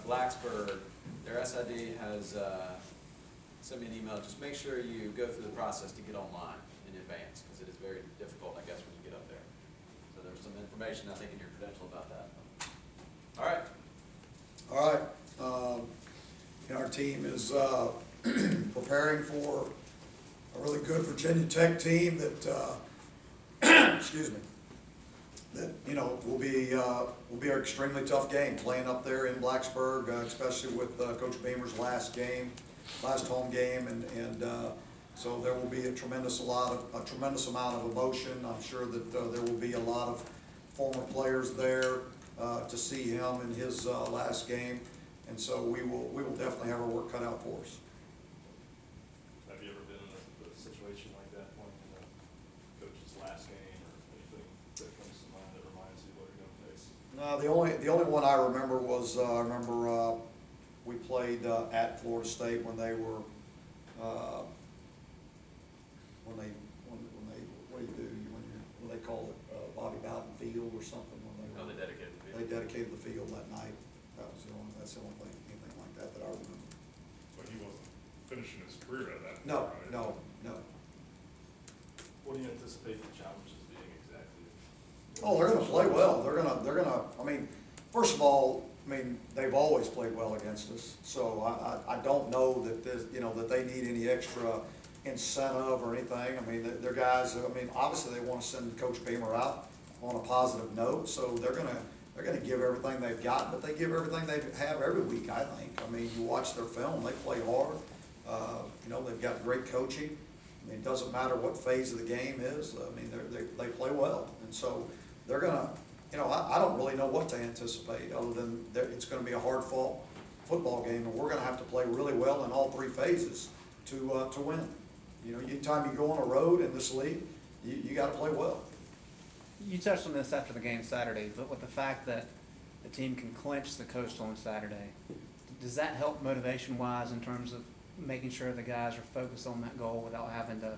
Blacksburg, their SID has sent me an email. Just make sure you go through the process to get online in advance, because it is very difficult, I guess, when you get up there. So there's some information, I think, in your credential about that. All right. All right. Our team is preparing for a really good Virginia Tech team that, excuse me, that will be an extremely tough game playing up there in Blacksburg, especially with Coach Beamer's last home game, and so there will be a tremendous amount of emotion. I'm sure that there will be a lot of former players there to see him in his last game, and so we will definitely have our work cut out for us. Have you ever been in a situation like that, playing in a coach's last game, or anything that comes to mind that reminds you what you're going to face? No, the only one I remember was I remember we played at Florida State when they were when they what do you do when they call it Bobby Bowden Field or something when they Oh, they dedicated the field. They dedicated the field that night. That's the only thing, anything like that I remember. So he wasn't finishing his career at that point, No, right? no. What do you anticipate the challenges being exactly? Oh, they're going to play well. They're gonna. I mean, first of all, they've always played well against us. So I don't know that that they need any extra incentive or anything. I mean, they're guys. Obviously they want to send Coach Beamer out on a positive note. So they're gonna give everything they've got, but they give everything they have every week, I think. You watch their film; they play hard. They've got great coaching. It doesn't matter what phase of the game is. They play well, and so they're gonna. I don't really know what to anticipate other than it's going to be a hard-fought football game, and we're going to have to play really well in all three phases to win. Anytime you go on a road in this league, you got to play well. You touched on this after the game Saturday, but with the fact that the team can clinch the Coastal on Saturday, does that help motivation-wise in terms of making sure the guys are focused on that goal without having to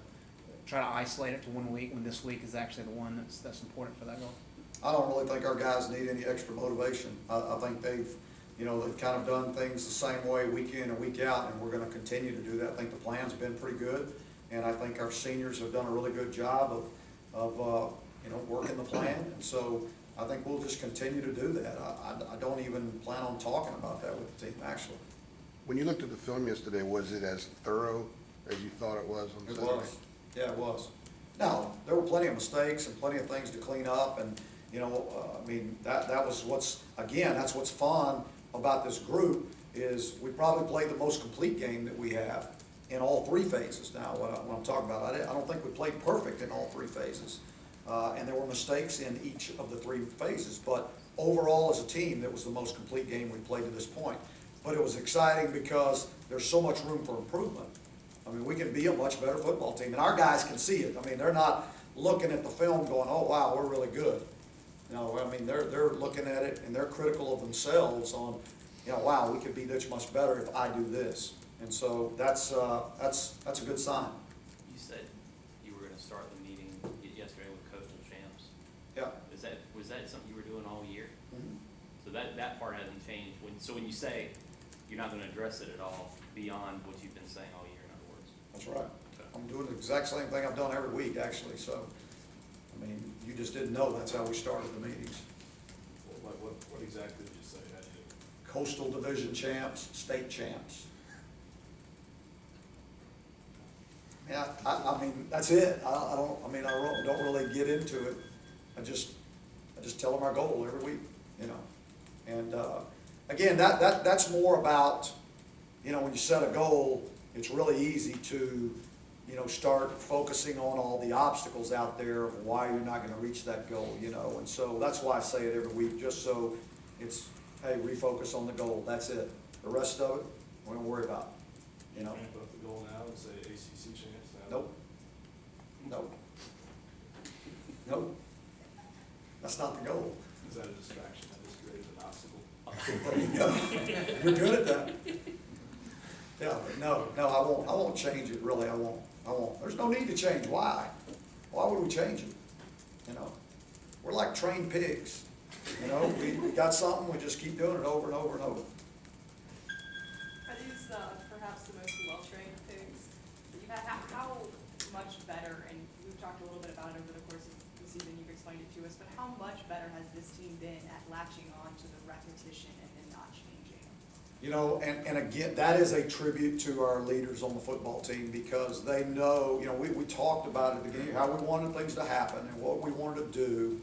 try to isolate it to 1 week when this week is actually the one that's important for that goal? I don't really think our guys need any extra motivation. I think they've kind of done things the same way week in and week out, and we're going to continue to do that. I think the plan's been pretty good, and I think our seniors have done a really good job of working the plan, and so I think we'll just continue to do that. I don't even plan on talking about that with the team, actually. When you looked at the film yesterday, was it as thorough as you thought it was on Saturday? It was. Yeah, it was. Now, there were plenty of mistakes and plenty of things to clean up, and that was that's what's fun about this group is we probably played the most complete game that we have in all three phases. Now, what I'm talking about, I don't think we played perfect in all three phases, and there were mistakes in each of the three phases, but overall as a team, that was the most complete game we played to this point. But it was exciting because there's so much room for improvement. We can be a much better football team, and our guys can see it. They're not looking at the film going, oh, wow, we're really good. They're looking at it, and they're critical of themselves on, wow, we could be this much better if I do this. And so that's a good sign. You said you were going to start the meeting yesterday with Coastal Champs. Yeah. Was that something you were doing all year? Mm-hmm. So that part hasn't changed. When you say you're not going to address it at all beyond what you've been saying all year, in other words. That's right. I'm doing the exact same thing I've done every week, actually. So, you just didn't know that's how we started the meetings. What exactly did you say? How did you? Coastal Division champs, state champs. Yeah, that's it. I don't really get into it. I just tell them our goal every week, And again, that's more about, when you set a goal, it's really easy to, start focusing on all the obstacles out there of why you're not going to reach that goal, And so that's why I say it every week, just so it's, hey, refocus on the goal. That's it. The rest of it, we don't worry about. Ramp up the goal now and say ACC champs now? Nope. That's not the goal. Is that a distraction? That just creates an obstacle? You're good at that. Yeah, but no, I won't change it, really, I won't. There's no need to change. Why? Why would we change it? We're like trained pigs. We got something, we just keep doing it over and over and over. perhaps the most well-trained of pigs that you've had. How much better, and we've talked a little bit about it over the course of the season, you've explained it to us, but how much better has this team been at latching on to the repetition and then not changing? You know, and again, that is a tribute to our leaders on the football team, because they know, you know, we talked about at the beginning how we wanted things to happen and what we wanted to do,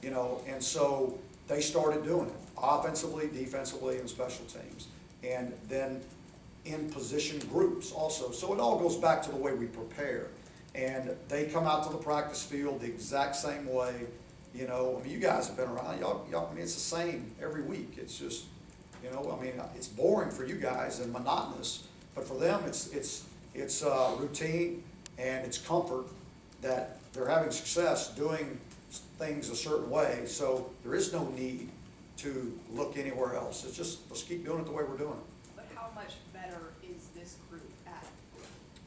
you know, and so they started doing it, offensively, defensively, and special teams. And then in position groups also. So it all goes back to the way we prepare. And they come out to the practice field the exact same way, you know. I mean, you guys have been around, y'all, I mean, it's the same every week. It's just, you know, I mean, it's boring for you guys and monotonous, but for them, it's routine and it's comfort that they're having success doing things a certain way. So there is no need to look anywhere else. It's just, let's keep doing it the way we're doing it. But how much better is this group at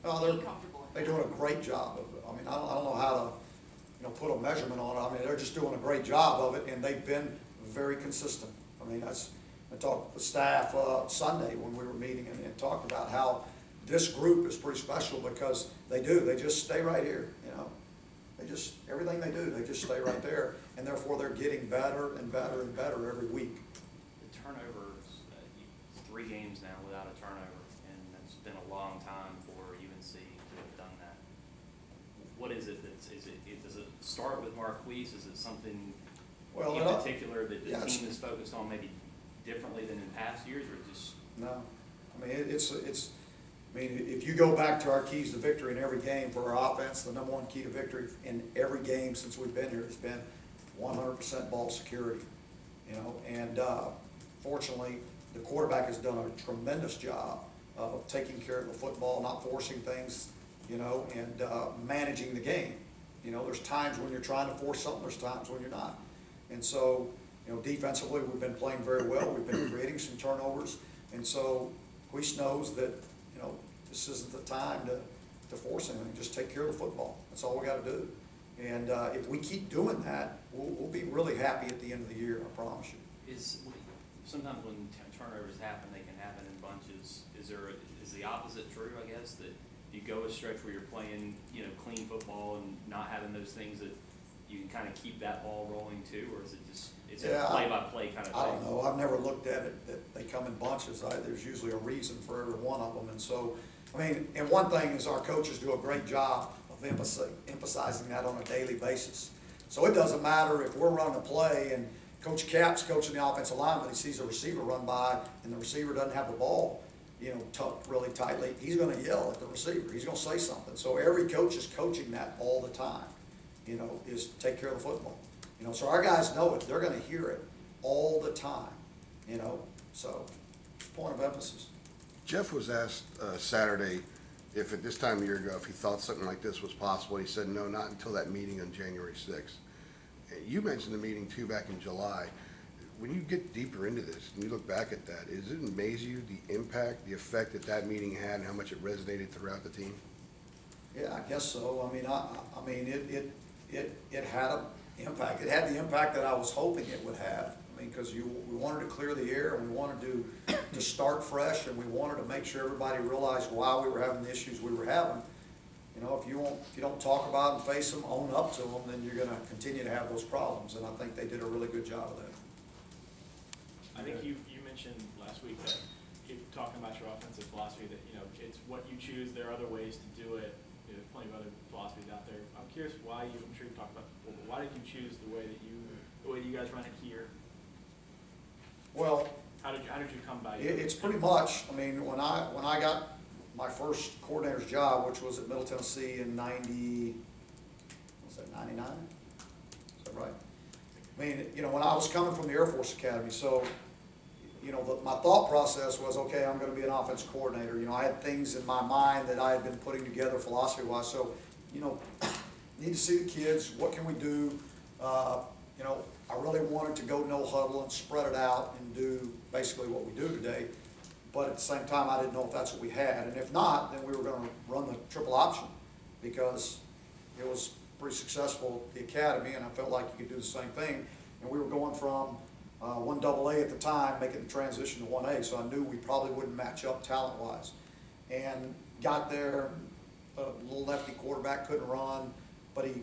Oh, being comfortable? they're doing a great job of it. I mean, I don't know how to, you know, put a measurement on it. I mean, they're just doing a great job of it, and they've been very consistent. I mean, I talked with staff Sunday when we were meeting and talked about how this group is pretty special, because they just stay right here, you know. Everything they do, they just stay right there, and therefore they're getting better and better and better every week. The turnovers, 3 games now without a turnover, and it's been a long time for UNC to have done that. What is it does it start with Marquise? Is it something Well, in particular that the yeah, team is focused on maybe differently than in past years, or just? No, I mean, I mean, if you go back to our keys to victory in every game for our offense, the number one key to victory in every game since we've been here has been 100% ball security, you know, and fortunately, the quarterback has done a tremendous job of taking care of the football, not forcing things, you know, and managing the game. You know, there's times when you're trying to force something, there's times when you're not. And so, you know, defensively, we've been playing very well. We've been creating some turnovers. And so, Queese knows that, you know, this isn't the time to force anything. Just take care of the football. That's all we got to do. And if we keep doing that, we'll be really happy at the end of the year, I promise you. Sometimes when turnovers happen, they can happen in bunches. Is the opposite true, I guess, that you go a stretch where you're playing, you know, clean football and not having those things, that you can kind of keep that ball rolling too, or is it just, it's a play-by-play kind of thing? I don't know. I've never looked at it that they come in bunches. There's usually a reason for every one of them. And so, I mean, and one thing is our coaches do a great job of emphasizing that on a daily basis. So it doesn't matter if we're running a play and Coach Cap's coaching the offensive line, but he sees a receiver run by and the receiver doesn't have the ball, you know, tucked really tightly, he's going to yell at the receiver. He's going to say something. So every coach is coaching that all the time, you know, is take care of the football. You know, so our guys know it. They're going to hear it all the time, you know. So, point of emphasis. Jeff was asked Saturday if at this time a year ago, if he thought something like this was possible. He said no, not until that meeting on January 6th. You mentioned the meeting too back in July. When you get deeper into this and you look back at that, does it amaze you the impact, the effect that meeting had and how much it resonated throughout the team? Yeah, I guess so. I mean, it had an impact. It had the impact that I was hoping it would have. I mean, because we wanted to clear the air, and we wanted to start fresh, and we wanted to make sure everybody realized why we were having the issues we were having. You know, if you don't talk about them, face them, own up to them, then you're going to continue to have those problems. And I think they did a really good job of that. I think you mentioned last week that talking about your offensive philosophy, that, you know, it's what you choose. There are other ways to do it. There's plenty of other philosophies out there. I'm curious why I'm sure you've talked about it before, but why did you choose the way you guys run it here? Well, how did you come by it? It's pretty much, I mean, when I got my first coordinator's job, which was at Middle Tennessee in 99? Is that right? I mean, you know, when I was coming from the Air Force Academy, so, you know, my thought process was, okay, I'm going to be an offense coordinator. You know, I had things in my mind that I had been putting together philosophy-wise. So, you know, need to see the kids. What can we do? You know, I really wanted to go no huddle and spread it out and do basically what we do today. But at the same time, I didn't know if that's what we had. And if not, then we were going to run the triple option, because it was pretty successful at the academy, and I felt like you could do the same thing. And we were going from one AA at the time, making the transition to 1A, so I knew we probably wouldn't match up talent-wise. And got there, a little lefty quarterback, couldn't run, but he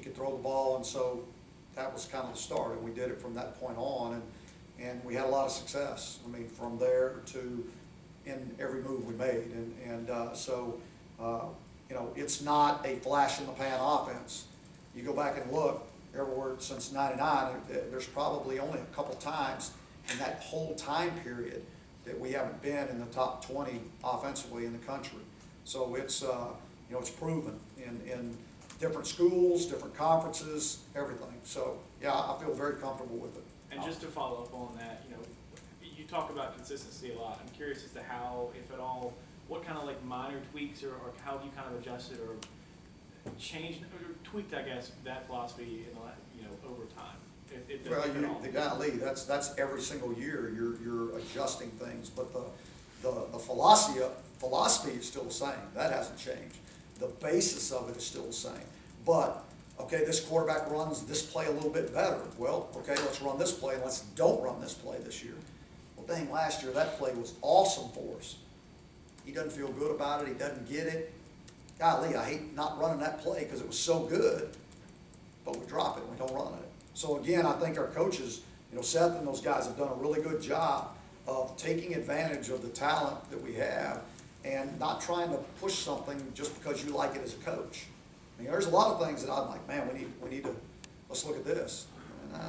could throw the ball, and so that was kind of the start, and we did it from that point on, and we had a lot of success. I mean, from there to in every move we made, so it's not a flash in the pan offense. You go back and look, everywhere since '99, there's probably only a couple times in that whole time period that we haven't been in the top 20 offensively in the country. So it's it's proven in different schools, different conferences, everything. So yeah, I feel very comfortable with it. And just to follow up on that, you talk about consistency a lot. I'm curious as to how, if at all, what kind of like minor tweaks or how have you kind of adjusted or changed or tweaked, I guess, that philosophy in the over time? If Well, golly, that's every single year you're adjusting things, but the philosophy is still the same. That hasn't changed. The basis of it is still the same. But okay, this quarterback runs this play a little bit better. Well, okay, let's run this play and let's don't run this play this year. Well, dang, last year that play was awesome for us. He doesn't feel good about it. He doesn't get it. Golly, I hate not running that play because it was so good, but we drop it and we don't run it. So again, I think our coaches, Seth and those guys have done a really good job of taking advantage of the talent that we have and not trying to push something just because you like it as a coach. I mean, there's a lot of things that I'm like, man, we need to, let's look at this. And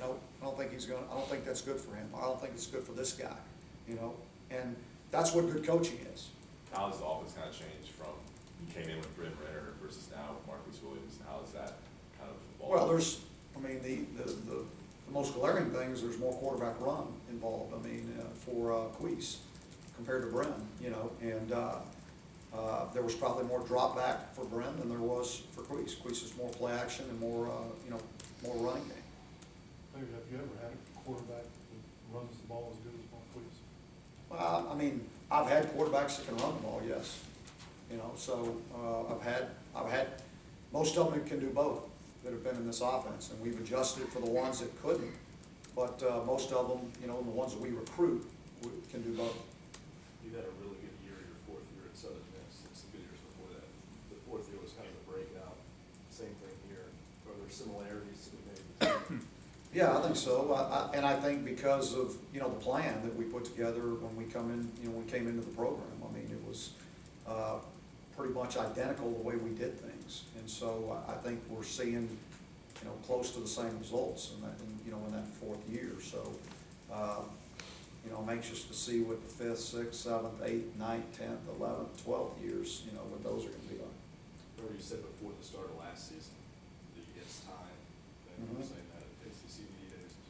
I don't think that's good for him. I don't think it's good for this guy, and that's what good coaching is. How has the offense kind of changed from you came in with Brent Renner versus now with Marcus Williams? How has that kind of evolved? Well, the most glaring thing is there's more quarterback run involved. For Queese compared to Bren, and there was probably more drop back for Bren than there was for Queese. Queese is more play action and more running game. Have you ever had a quarterback that runs the ball as good as Marquise? Well, I've had quarterbacks that can run the ball, yes. So I've had most of them that can do both that have been in this offense, and we've adjusted for the ones that couldn't. But most of them, the ones that we recruit can do both. You had a really good year your fourth year at Southern Miss. It's the good years before that. The fourth year was kind of a breakout. Same thing here. Are there similarities to maybe? Yeah, I think so. And I think because of, the plan that we put together when we came into the program. It was pretty much identical the way we did things. And so I think we're seeing, close to the same results in that fourth year. So, I'm anxious to see what the 5th, 6th, 7th, 8th, 9th, 10th, 11th, 12th years, what those are going to be like. Remember you said before the start of last season that it's time. And you were saying that at ACCB days in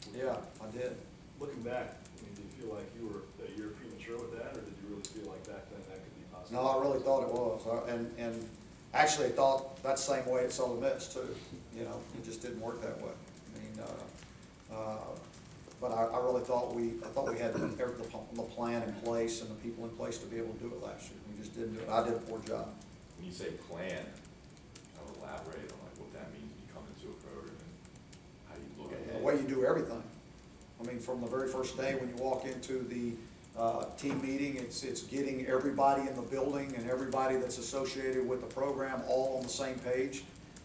2014. Yeah, I did. Looking back, do you feel like you were premature with that, or did you really feel like back then that could be possible? No, I really thought it was. And actually I thought that same way at Southern Miss too. It just didn't work that way. But I really thought we had the plan in place and the people in place to be able to do it last year. We just didn't do it. I did a poor job. When you say plan, kind of elaborate on what that means when you come into a program and how you look ahead. The way you do everything. From the very first day when you walk into the team meeting, it's getting everybody in the building and everybody that's associated with the program all on the same page.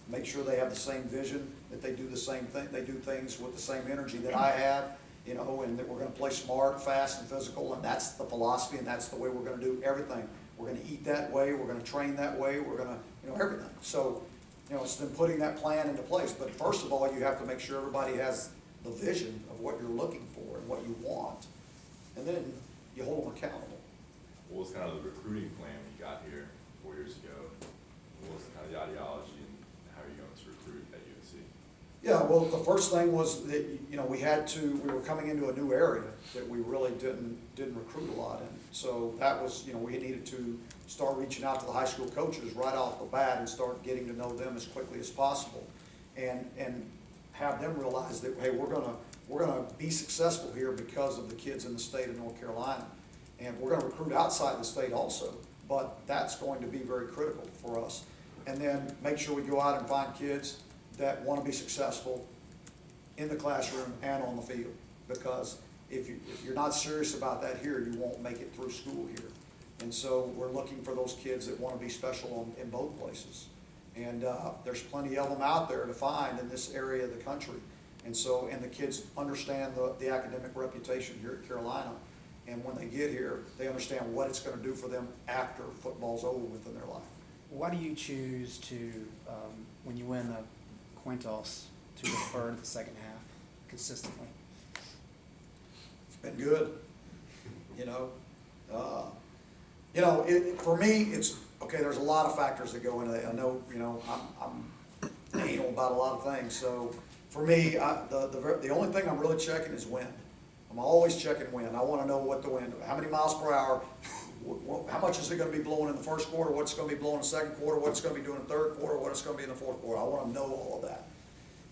Make sure they have the same vision, that they do the same thing, they do things with the same energy that I have, and that we're going to play smart, fast, and physical, and that's the philosophy, and that's the way we're going to do everything. We're going to eat that way, we're going to train that way, we're going to, everything. So, it's then putting that plan into place. But first of all, you have to make sure everybody has the vision of what you're looking for and what you want, and then you hold them accountable. What was kind of the recruiting plan when you got here 4 years ago? What was the kind of the ideology and how are you going to recruit at UNC? Yeah, well, the first thing was that, we were coming into a new area that we really didn't recruit a lot in. So that was, we needed to start reaching out to the high school coaches right off the bat and start getting to know them as quickly as possible. And have them realize that, hey, we're gonna be successful here because of the kids in the state of North Carolina. And we're gonna recruit outside the state also, but that's going to be very critical for us. And then make sure we go out and find kids that want to be successful in the classroom and on the field. Because if you're not serious about that here, you won't make it through school here. And so we're looking for those kids that want to be special in both places. And there's plenty of them out there to find in this area of the country. And so, and the kids understand the academic reputation here at Carolina. And when they get here, they understand what it's going to do for them after football's over with in their life. Why do you choose to, when you win a coin toss, to defer to the second half consistently? It's been good, you know. For me, it's, okay, there's a lot of factors that go into that. I know, you know, I'm anal about a lot of things. So for me, the only thing I'm really checking is wind. I'm always checking wind. I want to know what the wind, how many miles per hour, how much is it going to be blowing in the first quarter, what's going to be blowing in the second quarter, what it's going to be doing in the third quarter, what it's going to be in the fourth quarter. I want to know all of that.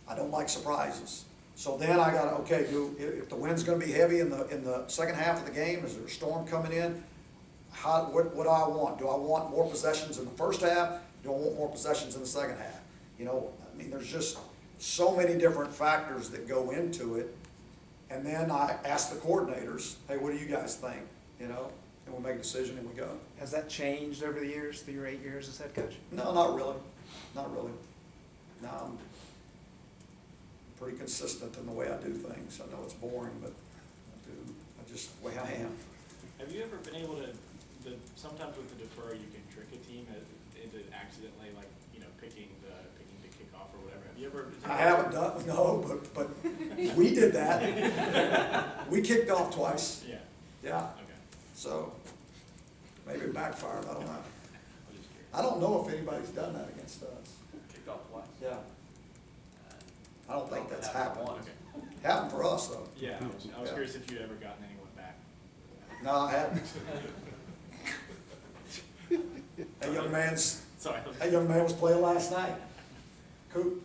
I don't like surprises. So then I got to, okay, if the wind's going to be heavy in the second half of the game, is there a storm coming in? What do I want? Do I want more possessions in the first half? Do I want more possessions in the second half? You know, I mean, there's just so many different factors that go into it. And then I ask the coordinators, hey, what do you guys think? You know, and we make a decision and we go. Has that changed over the years, through your 8 years as head coach? No, not really. Not really. No, I'm pretty consistent in the way I do things. I know it's boring, but I just the way I am. Have you ever been able to, sometimes with the defer, you can trick a team into accidentally, like, you know, picking the kickoff or whatever. Have you ever? I haven't done, no, but we did that. We kicked off twice. Yeah. Yeah. Okay. So maybe it backfired, I don't know. I'm just curious. I don't know if anybody's done that against us. Kicked off twice. Yeah. I don't think that's happened. Once. Happened for us though. Yeah, I was Yeah. curious if you'd ever gotten anyone back. No, I haven't. That young man was playing last night. Coop,